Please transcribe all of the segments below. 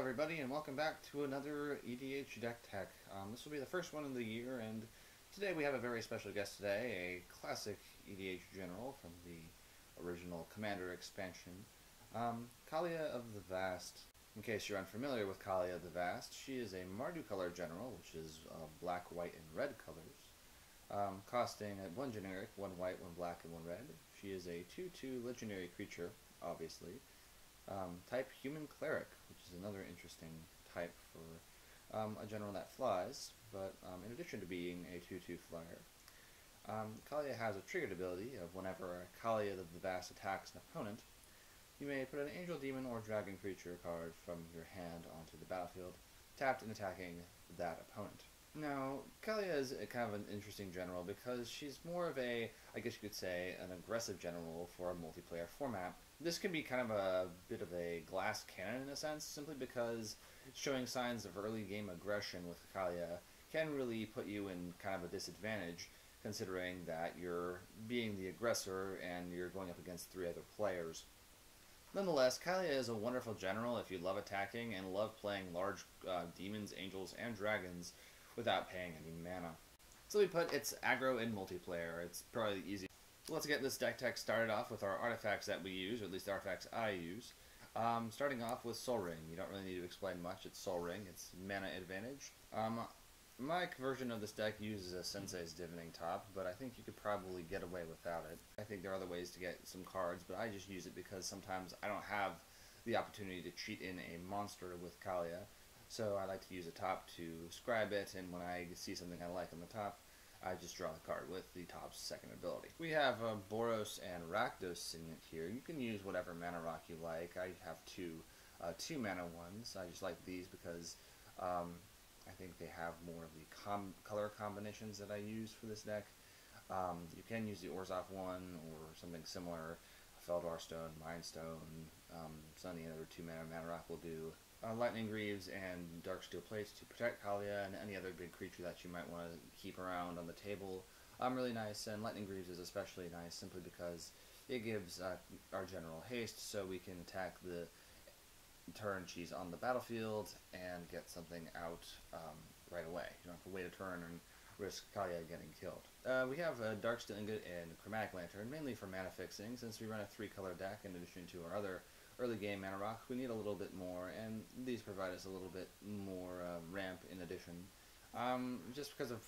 everybody, and welcome back to another EDH deck tech. This will be the first one of the year, and today we have a very special guest today, a classic EDH general from the original Commander expansion, Kaalia of the Vast. In case you're unfamiliar with Kaalia of the Vast, she is a Mardu color general, which is black, white, and red colors, costing 1 generic, 1 white, 1 black, and 1 red. She is a 2/2 legendary creature, obviously. Type Human Cleric, which is another interesting type for a general that flies, but in addition to being a 2/2 flyer, Kaalia has a triggered ability of whenever a Kaalia of the Vast attacks an opponent, you may put an Angel, Demon, or Dragon creature card from your hand onto the battlefield, tapped and attacking that opponent. Now, Kaalia is kind of an interesting general because she's more of a, I guess you could say, an aggressive general for a multiplayer format. This can be kind of a bit of a glass cannon in a sense, simply because showing signs of early game aggression with Kaalia can really put you in kind of a disadvantage, considering that you're being the aggressor and you're going up against 3 other players. Nonetheless, Kaalia is a wonderful general if you love attacking and love playing large demons, angels, and dragons without paying any mana. So we put its aggro in multiplayer. It's probably the easiest. So let's get this deck tech started off with our artifacts that we use, or at least the artifacts I use. Starting off with Soul Ring. You don't really need to explain much. It's Soul Ring. It's mana advantage. My version of this deck uses a Sensei's Divining Top, but I think you could probably get away without it. I think there are other ways to get some cards, but I just use it because sometimes I don't have the opportunity to cheat in a monster with Kaalia. So I like to use a top to scribe it, and when I see something I like on the top, I just draw the card with the top's second ability. We have Boros and Rakdos Signet here. You can use whatever mana rock you like. I have two 2-mana ones. I just like these because I think they have more of the color combinations that I use for this deck. You can use the Orzhov one or something similar. Feldar Stone, Mind Stone, so any other 2-mana mana rock will do. Lightning Greaves and Darksteel Plates to protect Kaalia and any other big creature that you might want to keep around on the table. Really nice, and Lightning Greaves is especially nice simply because it gives our general haste, so we can attack the turn she's on the battlefield and get something out right away. You don't have to wait a turn and risk Kaalia getting killed. We have a Darksteel Ingot and Chromatic Lantern, mainly for mana fixing. Since we run a 3-color deck in addition to our other early game mana rock, we need a little bit more, and these provide us a little bit more ramp in addition. Just because of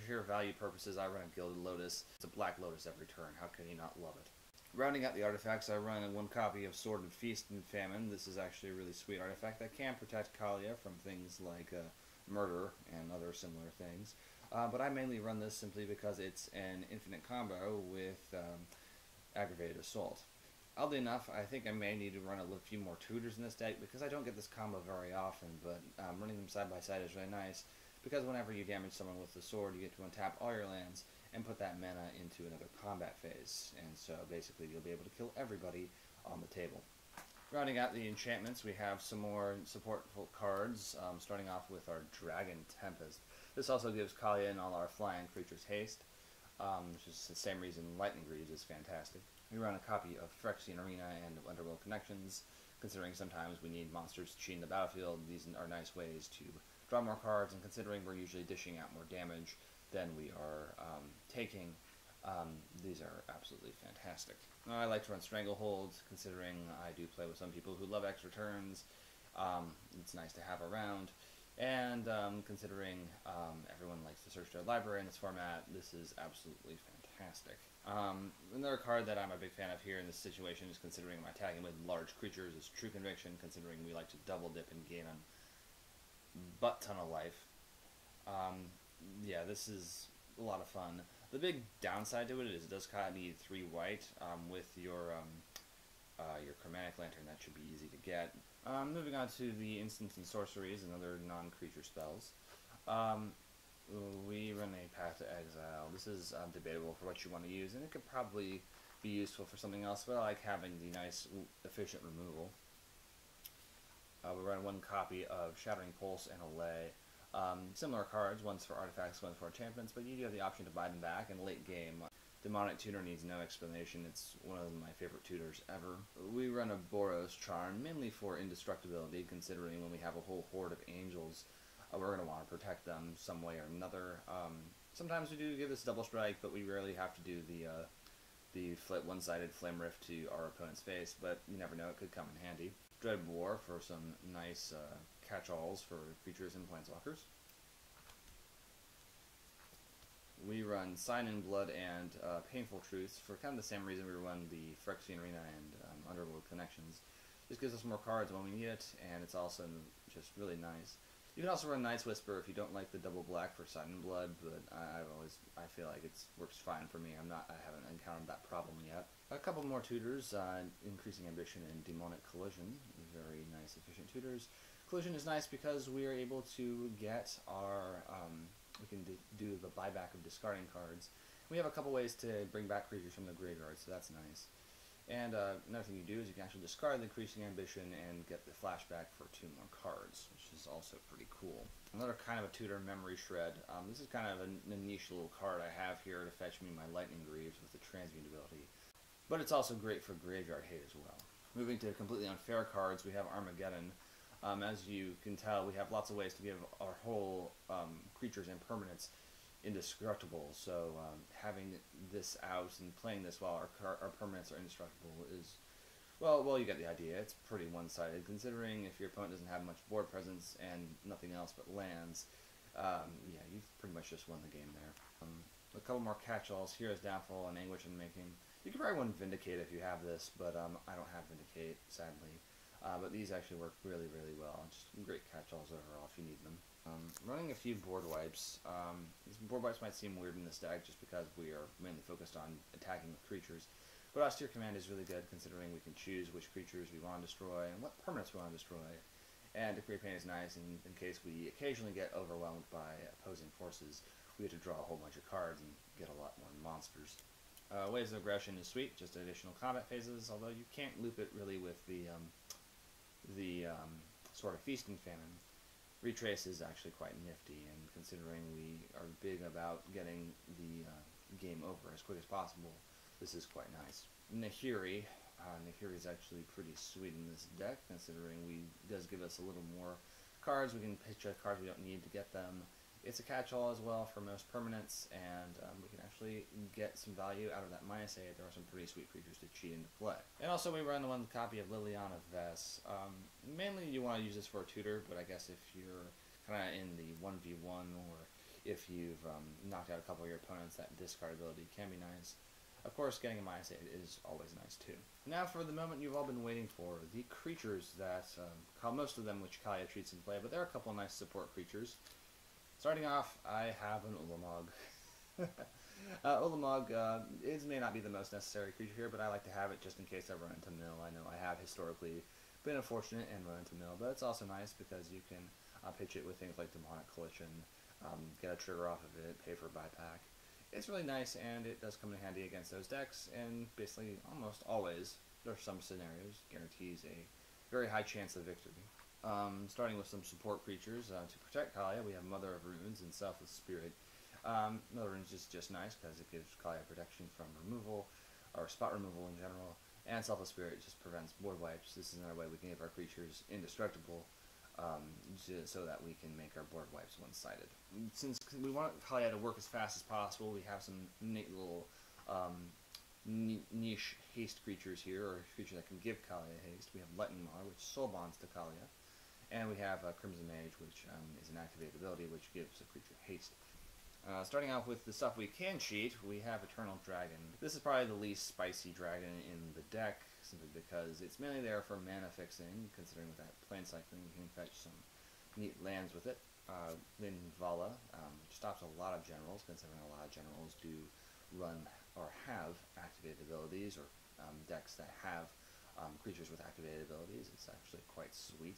sheer value purposes, I run a Gilded Lotus. It's a Black Lotus every turn. How can you not love it? Rounding out the artifacts, I run 1 copy of Sword and Feast and Famine. This is actually a really sweet artifact that can protect Kaalia from things like murder and other similar things. But I mainly run this simply because it's an infinite combo with Aggravated Assault. Oddly enough, I think I may need to run a few more tutors in this deck because I don't get this combo very often, but running them side by side is really nice because whenever you damage someone with the sword, you get to untap all your lands and put that mana into another combat phase, and so basically you'll be able to kill everybody on the table. Rounding out the enchantments, we have some more supportful cards, starting off with our Dragon Tempest. This also gives Kaalia and all our flying creatures haste, which is the same reason Lightning Greaves is fantastic. We run a copy of Phyrexian Arena and Underworld Connections. Considering sometimes we need monsters to cheat in the battlefield, these are nice ways to draw more cards, and considering we're usually dishing out more damage than we are taking, these are absolutely fantastic. I like to run Stranglehold, considering I do play with some people who love extra turns. It's nice to have around. And considering everyone likes to search their library in this format, this is absolutely fantastic. Another card that I'm a big fan of here in this situation is considering I'm attacking with large creatures is True Conviction, considering we like to double dip and gain a butt-ton of life. Yeah, this is a lot of fun. The big downside to it is it does kind of need 3 white with your Chromatic Lantern. That should be easy to get. Moving on to the instants and sorceries and other non-creature spells. We run a Path to Exile. This is debatable for what you want to use, and it could probably be useful for something else, but I like having the nice, efficient removal. We run 1 copy of Shattering Pulse and Allay. Similar cards, one's for artifacts, one's for enchantments, but you do have the option to buy them back in late game. Demonic tutor needs no explanation. It's one of my favorite tutors ever. We run a Boros charm, mainly for indestructibility, considering when we have a whole horde of angels, we're going to want to protect them some way or another. Sometimes we do give this double strike, but we rarely have to do the one-sided flame rift to our opponent's face, but you never know, it could come in handy. Dread War for some nice catch-alls for creatures and planeswalkers. We run Sign in Blood and Painful Truths for kind of the same reason we run the Phyrexian Arena and Underworld Connections. This gives us more cards when we need it, and it's also just really nice. You can also run Night's Whisper if you don't like the double black for Sign in Blood, but I feel like it works fine for me. I haven't encountered that problem yet. A couple more tutors, Increasing Ambition and Demonic Collision, very nice efficient tutors. Collision is nice because we are able to get our we can do the buyback of discarding cards. We have a couple ways to bring back creatures from the graveyard, so that's nice. And another thing you do is you can actually discard the Increasing Ambition and get the flashback for 2 more cards, which is also pretty cool. Another kind of a tutor, Memory Shred. This is kind of a niche little card I have here to fetch me my Lightning Greaves with the Transmute ability. But it's also great for graveyard hate as well. Moving to completely unfair cards, we have Armageddon. As you can tell, we have lots of ways to give our whole creatures and permanents indestructible, so having this out and playing this while our permanents are indestructible is, well, you get the idea. It's pretty one-sided, considering if your opponent doesn't have much board presence and nothing else but lands, yeah, you've pretty much just won the game there. A couple more catch-alls, Hero's Downfall and Anguish in Making. You could probably run Vindicate if you have this, but I don't have Vindicate, sadly. But these actually work really, really well. Just great catch-alls overall if you need them. Running a few board wipes. These board wipes might seem weird in this deck just because we are mainly focused on attacking with creatures. But Austere Command is really good considering we can choose which creatures we want to destroy and what permanents we want to destroy. And Great Pain is nice in case we occasionally get overwhelmed by opposing forces. We get to draw a whole bunch of cards and get a lot more monsters. Waves of Aggression is sweet, just additional combat phases, although you can't loop it really with the sort of Feast and Famine. Retrace is actually quite nifty, and considering we are big about getting the game over as quick as possible, this is quite nice. Nahiri. Nahiri is actually pretty sweet in this deck, considering it does give us a little more cards. We can pitch cards we don't need to get them. It's a catch-all as well for most permanents, and we can actually get some value out of that -8. There are some pretty sweet creatures to cheat into play. And also we run one copy of Liliana Vess. Mainly you want to use this for a tutor, but I guess if you're kind of in the 1v1 or if you've knocked out a couple of your opponents, that discard ability can be nice. Of course, getting a -8 is always nice too. Now for the moment you've all been waiting for, the creatures that, most of them which Kaalia treats in play, but there are a couple of nice support creatures. Starting off, I have an Ulamog. Ulamog may not be the most necessary creature here, but I like to have it just in case I run into mill. I know I have historically been unfortunate and run into mill, but it's also nice because you can pitch it with things like Demonic Collision, get a trigger off of it, pay for a buyback. It's really nice, and it does come in handy against those decks, and basically almost always, there are some scenarios, guarantees a very high chance of victory. Starting with some support creatures. To protect Kaalia, we have Mother of Runes and Selfless Spirit. Mother of Runes is just nice because it gives Kaalia protection from removal, or spot removal in general, and Selfless Spirit just prevents board wipes. This is another way we can give our creatures indestructible, so that we can make our board wipes one-sided. Since we want Kaalia to work as fast as possible, we have some neat little niche haste creatures here, or creatures that can give Kaalia haste. We have Lightning Mar, which soul bonds to Kaalia. And we have Crimson Mage, which is an activated ability which gives a creature haste. Starting out with the stuff we can cheat, we have Eternal Dragon. This is probably the least spicy dragon in the deck, simply because it's mainly there for mana fixing, considering with that plane cycling you can fetch some neat lands with it. Linvala, which stops a lot of generals, considering a lot of generals do run or have activated abilities, or decks that have creatures with activated abilities. It's actually quite sweet.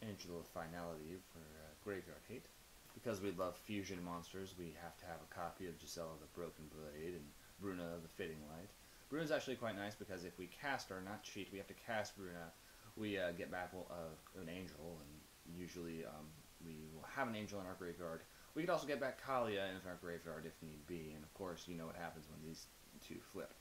Angel of Finality for Graveyard Hate. Because we love fusion monsters, we have to have a copy of Gisela the Broken Blade and Bruna the Fading Light. Bruna's actually quite nice because if we cast or not cheat, we have to cast Bruna, we get back an angel, and usually we will have an angel in our graveyard. We could also get back Kaalia in our graveyard if need be, and of course you know what happens when these to flip.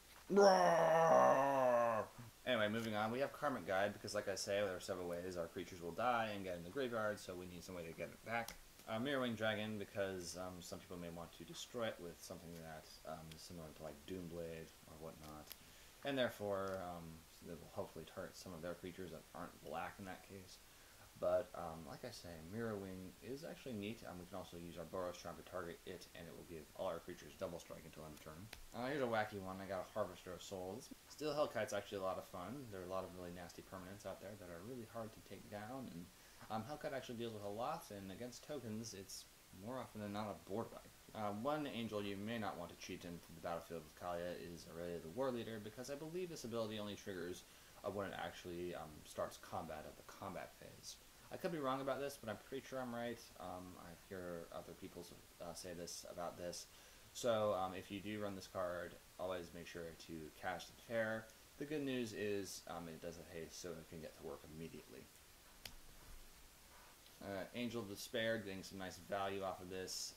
Anyway, moving on, we have Karmic Guide, because like I say, there are several ways our creatures will die and get in the graveyard, so we need some way to get it back. Mirrorwing Dragon, because some people may want to destroy it with something that is similar to like Doomblade or whatnot, and therefore it will hopefully target some of their creatures that aren't black in that case. But like I say, Mirrorwing is actually neat. We can also use our Boros Charm to target it, and it will give all our creatures double strike until end of turn. Here's a wacky one. I got a Harvester of Souls. Steel Hellkite's actually a lot of fun. There are a lot of really nasty permanents out there that are really hard to take down, and Hellkite actually deals with a lot, and against tokens, it's more often than not a board wipe. One angel you may not want to cheat into the battlefield with Kaalia is Aurelia the War Leader, because I believe this ability only triggers when it actually starts combat at the combat phase. I could be wrong about this, but I'm pretty sure I'm right. I hear other people say this about this. So if you do run this card, always make sure to cast it fair. The good news is it does have haste, so it can get to work immediately. Angel of Despair, getting some nice value off of this.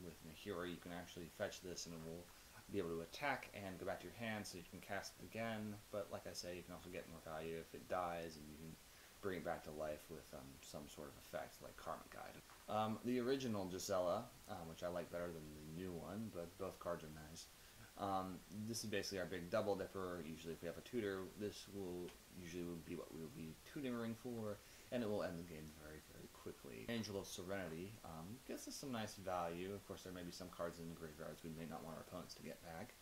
With Nahiri, you can actually fetch this and it will be able to attack and go back to your hand, so you can cast it again. But like I say, you can also get more value if it dies, and you can bring it back to life with some sort of effect, like Karmic Guide. The original Gisela, which I like better than the new one, but both cards are nice. This is basically our big double dipper. Usually if we have a tutor, this will usually be what we will be tutoring for, and it will end the game very, very quickly. Angel of Serenity gives us some nice value. Of course, there may be some cards in the graveyards we may not want our opponents to get back.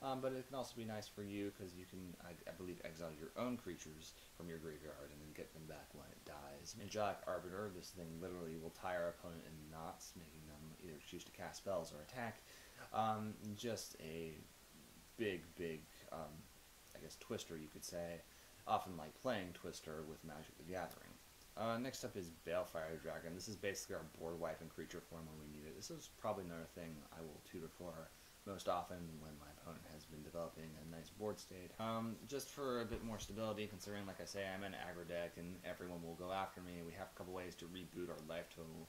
But it can also be nice for you, because you can, I believe, exile your own creatures from your graveyard and then get them back when it dies. Angelic Arbiter, this thing literally will tie our opponent in knots, making them either choose to cast spells or attack. Just a big, I guess, twister, you could say. Often like playing Twister with Magic the Gathering. Next up is Balefire Dragon. This is basically our board wipe in creature form when we need it. This is probably another thing I will tutor for most often when my opponent has been developing a nice board state. Just for a bit more stability, considering, like I say, I'm an aggro deck and everyone will go after me, we have a couple ways to reboot our life total.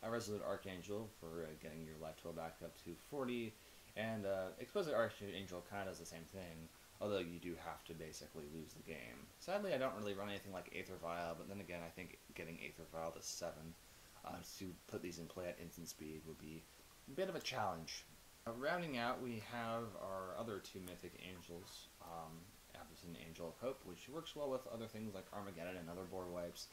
A Resolute Archangel for getting your life total back up to 40, and Exquisite Archangel kind of does the same thing, although you do have to basically lose the game. Sadly, I don't really run anything like Aether Vial, but then again, I think getting Aether Vial to 7 to put these in play at instant speed would be a bit of a challenge. Rounding out, we have our other two mythic angels, Abyssin Angel of Hope, which works well with other things like Armageddon and other board wipes,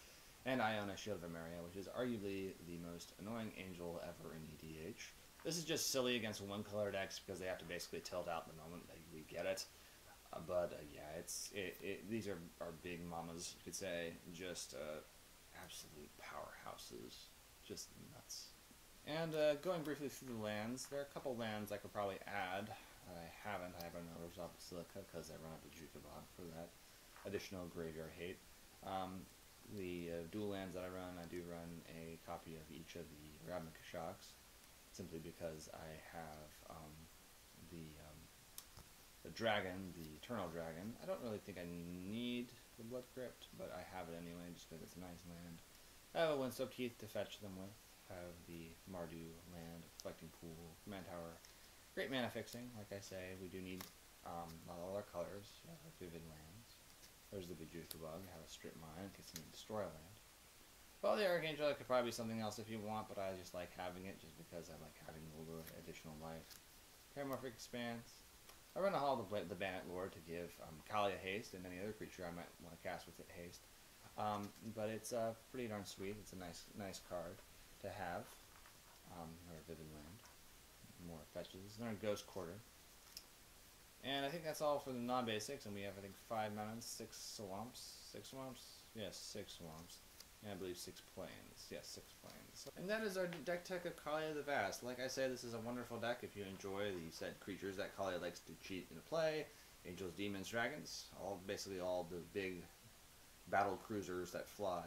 and Iona Shield of Emeria, which is arguably the most annoying angel ever in EDH. This is just silly against one-color decks because they have to basically tilt out the moment that we get it. Yeah, these are big mamas, you could say, just absolute powerhouses, just nuts. And going briefly through the lands, there are a couple lands I could probably add that I haven't. I have another Resolve Basilica because I run up a Jukabog for that additional graveyard hate. The dual lands that I do run a copy of each of the Ravnica Shocks, simply because I have the dragon, the Eternal Dragon. I don't really think I need the Blood Crypt, but I have it anyway just because it's a nice land. I have a Windsoap Teeth to fetch them with. Have the Mardu land, Collecting Pool, Command Tower. Great mana fixing, like I say. We do need not all our colors. Yeah, our Vivid lands. There's the Jukabog, have a Strip Mine in case you need to destroy a land. Well, the Archangel could probably be something else if you want, but I just like having it just because I like having a little additional life. Paramorphic Expanse. I run a Hall of the Bandit Lord to give Kaalia haste, and any other creature I might want to cast with it haste. But it's pretty darn sweet. It's a nice card to have. Another Vivid land. More fetches. Another Ghost Quarter. And I think that's all for the non-basics, and we have, I think, 5 mountains, 6 swamps. 6 swamps? Yes, 6 swamps. And I believe 6 plains. Yes, 6 plains. And that is our deck tech of Kaalia the Vast. Like I say, this is a wonderful deck if you enjoy the said creatures that Kaalia likes to cheat into play. Angels, Demons, Dragons. Basically all the big battle cruisers that fly.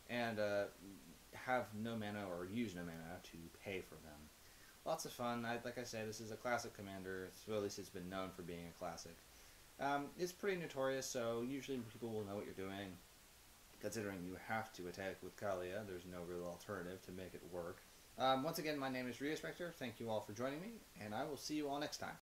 And have no mana or use no mana to pay for them. Lots of fun. Like I say, this is a classic commander, so at least it's been known for being a classic. It's pretty notorious, so usually people will know what you're doing. Considering you have to attack with Kaalia, there's no real alternative to make it work. Once again, my name is Rio Spectre. Thank you all for joining me, and I will see you all next time.